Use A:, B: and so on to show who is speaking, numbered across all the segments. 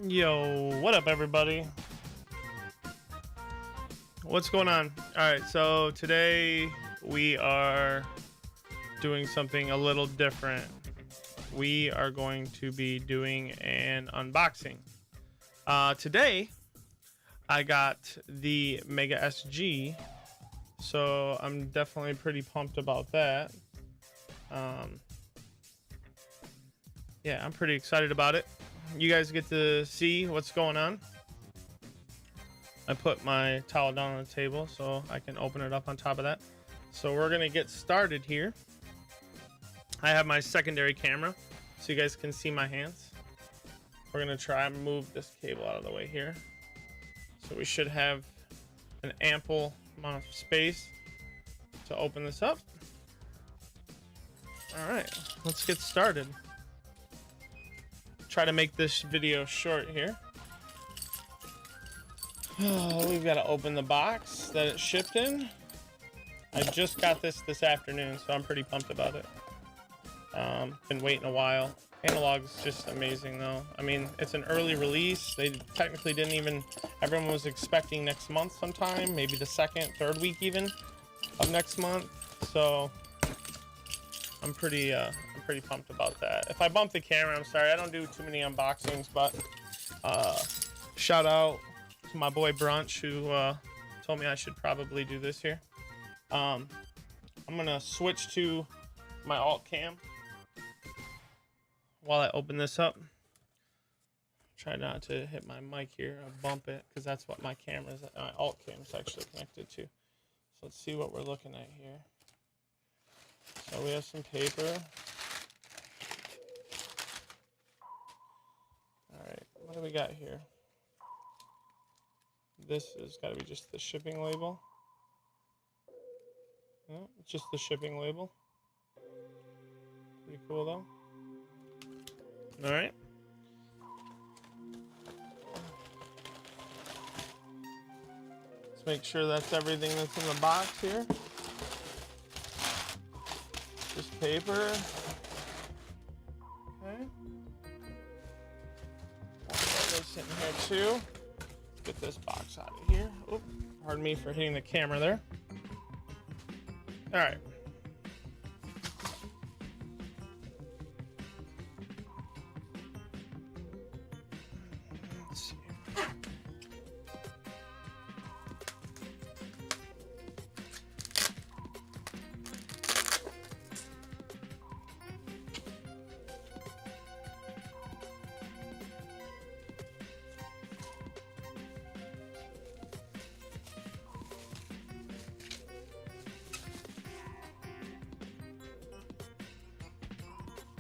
A: Yo, what up, everybody? What's going on? All right, so today we are doing something a little different. We are going to be doing an unboxing. Today, I got the Mega SG, so I'm definitely pretty pumped about that. Yeah, I'm pretty excited about it. You guys get to see what's going on. I put my towel down on the table so I can open it up on top of that. So we're gonna get started here. I have my secondary camera so you guys can see my hands. We're gonna try and move this cable out of the way here. So we should have an ample amount of space to open this up. All right, let's get started. Try to make this video short here. Oh, we've got to open the box that it shipped in. I just got this afternoon, so I'm pretty pumped about it. Been waiting a while. Analogue is just amazing, though. I mean, it's an early release. They technically didn't even. Everyone was expecting next month sometime, maybe the second, third week even of next month. So I'm pretty pumped about that. If I bump the camera, I'm sorry. I don't do too many unboxings, but shout out to my boy Brunch who told me I should probably do this here. I'm gonna switch to my alt cam while I open this up. Try not to hit my mic here. I'll bump it because that's what my alt cam is actually connected to. So let's see what we're looking at here. So we have some paper. All right, what do we got here? This has got to be just the shipping label. No, it's just the shipping label. Pretty cool though. All right. Let's make sure that's everything that's in the box here. Just paper. Okay. This in here too. Get this box out of here. Oop, pardon me for hitting the camera there. All right. Let's see.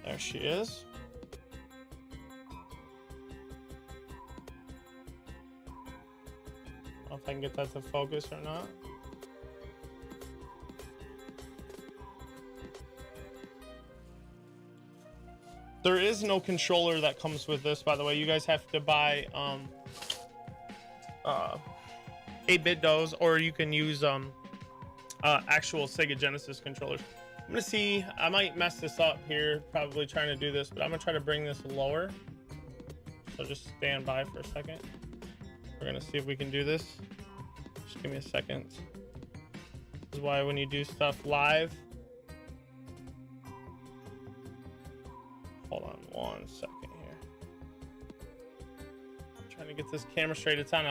A: There she is. I don't know if I can get that to focus or not. There is no controller that comes with this, by the way. You guys have to buy 8-bit DOS, or you can use actual Sega Genesis controllers. I'm gonna see, I might mess this up here, probably trying to do this, but I'm gonna try to bring this lower. So just stand by for a second. We're gonna see if we can do this. Just give me a second. This is why when you do stuff live. Hold on one second here. I'm trying to get this camera straight. It's on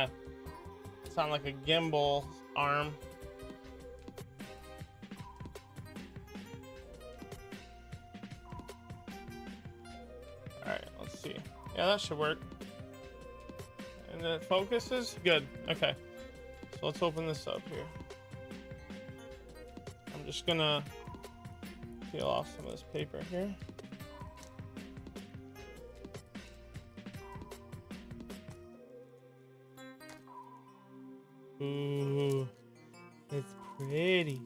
A: like a gimbal arm. Yeah, that should work. And then it focuses. Good. Okay. So let's open this up here. I'm just gonna peel off some of this paper here. Ooh, it's pretty.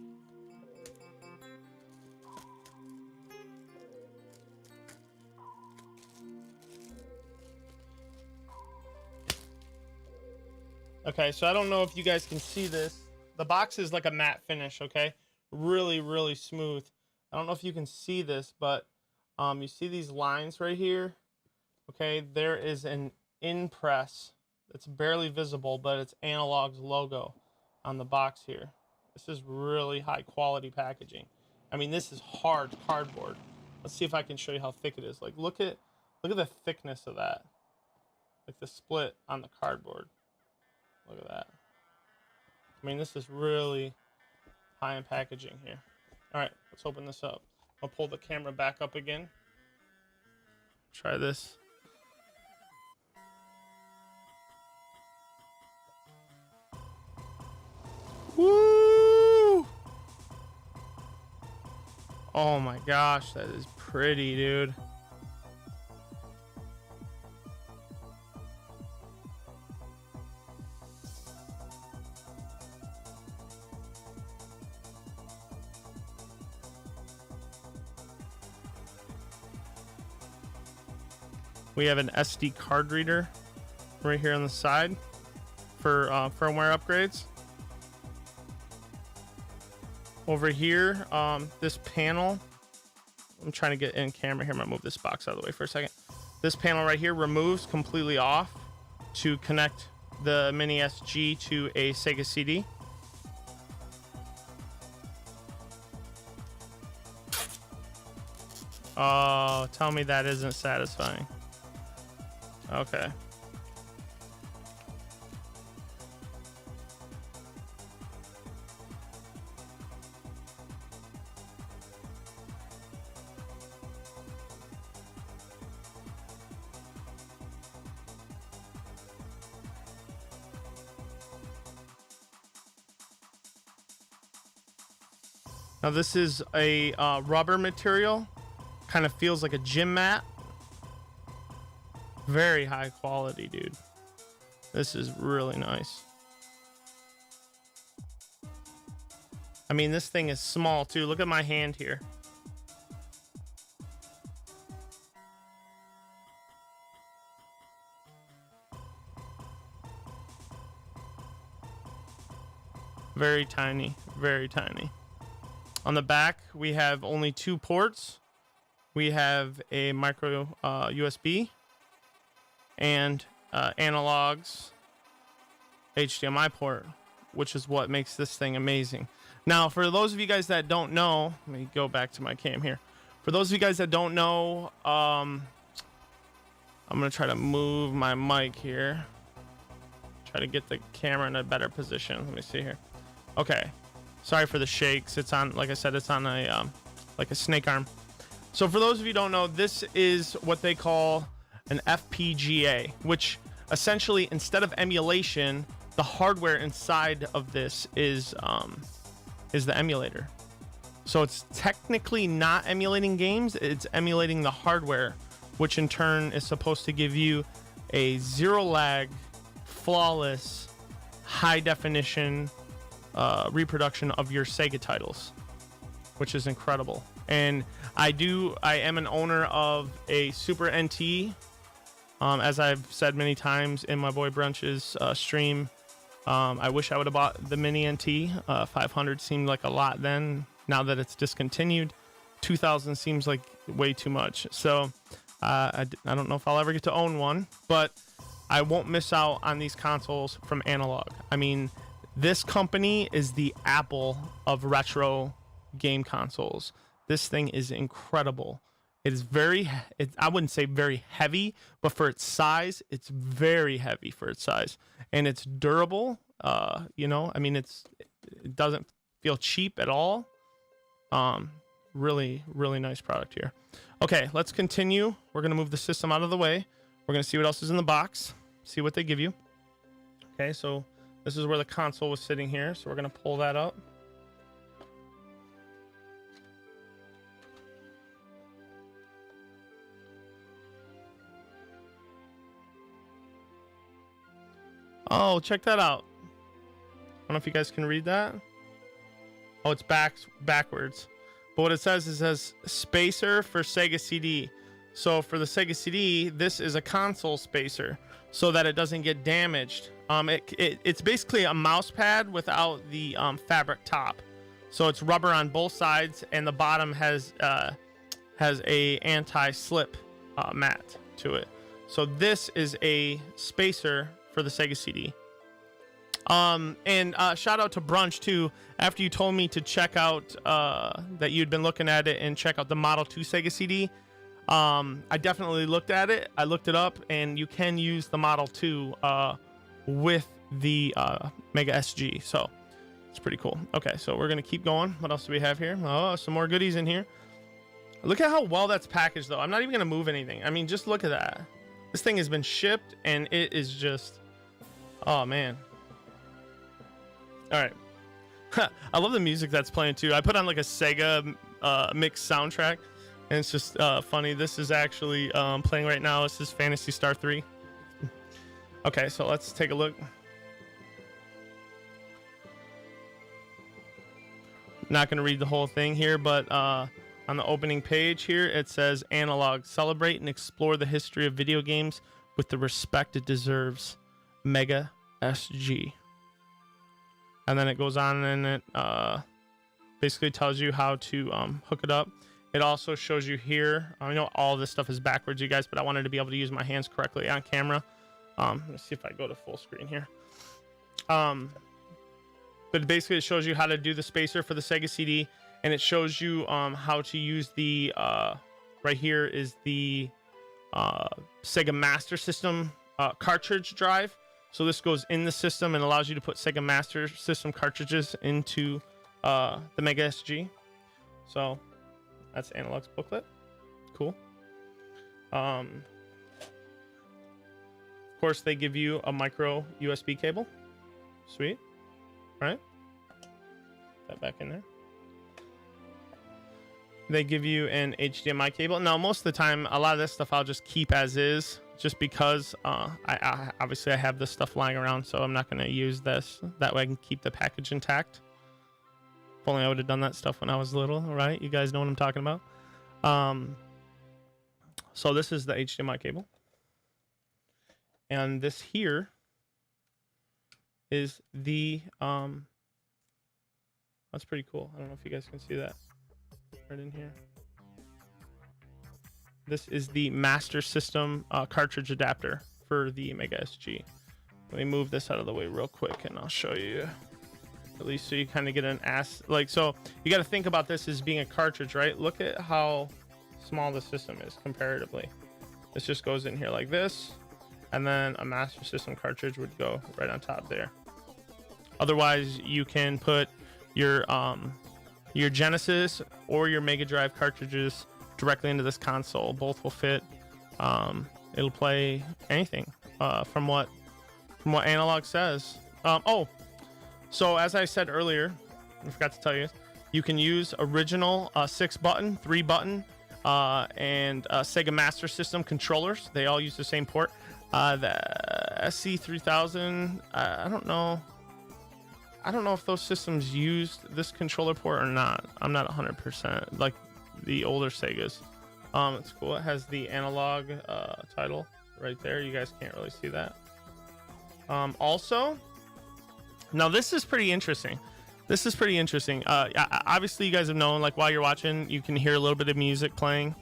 A: Okay, so I don't know if you guys can see this. The box is like a matte finish, okay? Really, really smooth. I don't know if you can see this, but you see these lines right here? Okay, there is an in press. It's barely visible, but it's Analogue's logo on the box here. This is really high quality packaging. I mean, this is hard cardboard. Let's see if I can show you how thick it is. Like, look at the thickness of that. Like the split on the cardboard. Look at that. I mean, this is really high-end packaging here. All right, let's open this up. I'll pull the camera back up again. Try this. Woo! Oh my gosh, that is pretty, dude. We have an SD card reader right here on the side for firmware upgrades. Over here, this panel, I'm trying to get in camera here. I'm gonna move this box out of the way for a second. This panel right here removes completely off to connect the Mini SG to a Sega CD. Oh, tell me that isn't satisfying. Okay. Now this is a rubber material, kind of feels like a gym mat. Very high quality, dude. This is really nice. I mean, this thing is small too. Look at my hand here. Very tiny, very tiny. On the back, we have only 2 ports. We have a micro USB and Analogue's HDMI port, which is what makes this thing amazing. Now, for those of you guys that don't know, let me go back to my cam here. For those of you guys that don't know, I'm gonna try to move my mic here. Try to get the camera in a better position. Let me see here. Okay. Sorry for the shakes. It's on, like I said, it's on a like a snake arm. So for those of you who don't know, this is what they call an FPGA, which essentially, instead of emulation, the hardware inside of this is the emulator. So it's technically not emulating games, it's emulating the hardware, which in turn is supposed to give you a zero lag, flawless, high definition reproduction of your Sega titles, which is incredible. And I am an owner of a Super NT. As I've said many times in my boy Brunch's stream, I wish I would have bought the Mini NT. 500 seemed like a lot then. Now that it's discontinued, 2000 seems like way too much. So I don't know if I'll ever get to own one, but I won't miss out on these consoles from Analogue. I mean, this company is the Apple of retro game consoles. This thing is incredible. It is I wouldn't say very heavy, but for its size, it's very heavy for its size. And it's durable. You know, I mean, it doesn't feel cheap at all. Really, really nice product here. Okay, let's continue. We're going to move the system out of the way. We're going to see what else is in the box, see what they give you. Okay, so this is where the console was sitting here. So we're going to pull that up. Oh, check that out. I don't know if you guys can read that. Oh, it's backwards. But what it says is, it says spacer for Sega CD. So for the Sega CD, this is a console spacer so that it doesn't get damaged. It's basically a mouse pad without the fabric top. So it's rubber on both sides, and the bottom has a anti-slip mat to it. So this is a spacer for the Sega CD. And shout out to Brunch too. After you told me to check out that you'd been looking at it and check out the Model 2 Sega CD, I definitely looked at it. I looked it up, and you can use the Model 2 with the Mega SG. So it's pretty cool. Okay, so we're gonna keep going. What else do we have here? Oh, some more goodies in here. Look at how well that's packaged, though. I'm not even gonna move anything. I mean, just look at that. This thing has been shipped, and it is just, oh man. All right. I love the music that's playing too. I put on like a Sega mix soundtrack, and it's just funny. This is actually playing right now. This is Phantasy Star 3. Okay, so let's take a look. Not going to read the whole thing here, but on the opening page here, it says Analogue, celebrate and explore the history of video games with the respect it deserves. Mega SG. And then it goes on, and it basically tells you how to hook it up. It also shows you here. I know all this stuff is backwards, you guys, but I wanted to be able to use my hands correctly on camera. Let's see if I go to full screen here. But basically, it shows you how to do the spacer for the Sega CD, and it shows you how to use the right here is the Sega Master System cartridge drive. So this goes in the system and allows you to put Sega Master System cartridges into the Mega SG. So that's Analogue's booklet. Cool. Of course, they give you a micro USB cable. Sweet. All right. That back in there. They give you an HDMI cable. Now, most of the time, a lot of this stuff I'll just keep as is, just because I obviously I have this stuff lying around, so I'm not going to use this. That way I can keep the package intact. If only I would have done that stuff when I was little, right? You guys know what I'm talking about. So this is the HDMI cable. And this here is the that's pretty cool. I don't know if you guys can see that right in here. This is the Master System cartridge adapter for the Mega SG. Let me move this out of the way real quick, and I'll show you, at least so you kind of get an so you got to think about this as being a cartridge, right? Look at how small the system is comparatively. This just goes in here like this, and then a Master System cartridge would go right on top there. Otherwise, you can put your Genesis or your Mega Drive cartridges directly into this console. Both will fit. It'll play anything from what Analogue says. So as I said earlier, I forgot to tell you, you can use original 6-button, 3-button, and Sega Master System controllers. They all use the same port. The SC3000, I don't know if those systems used this controller port or not. I'm not 100%, like the older Segas. It's cool. It has the Analogue title right there. You guys can't really see that. Also, now this is pretty interesting. Obviously, you guys have known, like, while you're watching, you can hear a little bit of music playing.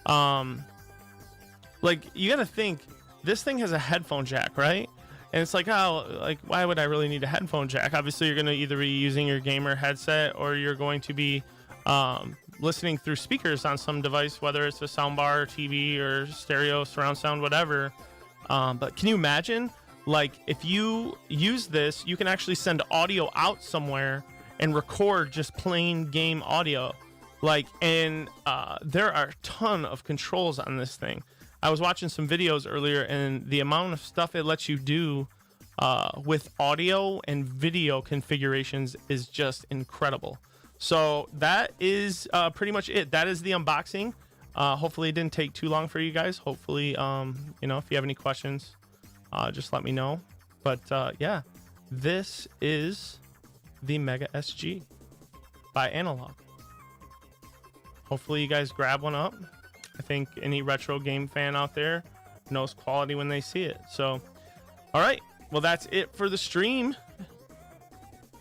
A: Like, you got to think, this thing has a headphone jack, right? And it's like, oh, like, why would I really need a headphone jack? Obviously, you're going to either be using your gamer headset, or you're going to be listening through speakers on some device, whether it's a soundbar, TV, or stereo, surround sound, whatever. But can you imagine, like, if you use this, you can actually send audio out somewhere and record just plain game audio. Like, and there are a ton of controls on this thing. I was watching some videos earlier, and the amount of stuff it lets you do with audio and video configurations is just incredible. So that is pretty much it. That is the unboxing. Hopefully it didn't take too long for you guys. Hopefully, if you have any questions, just let me know. But yeah, this is the Mega SG by Analogue. Hopefully you guys grab one up. I think any retro game fan out there knows quality when they see it. So, all right. Well, that's it for the stream.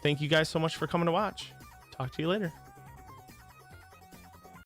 A: Thank you guys so much for coming to watch. Talk to you later.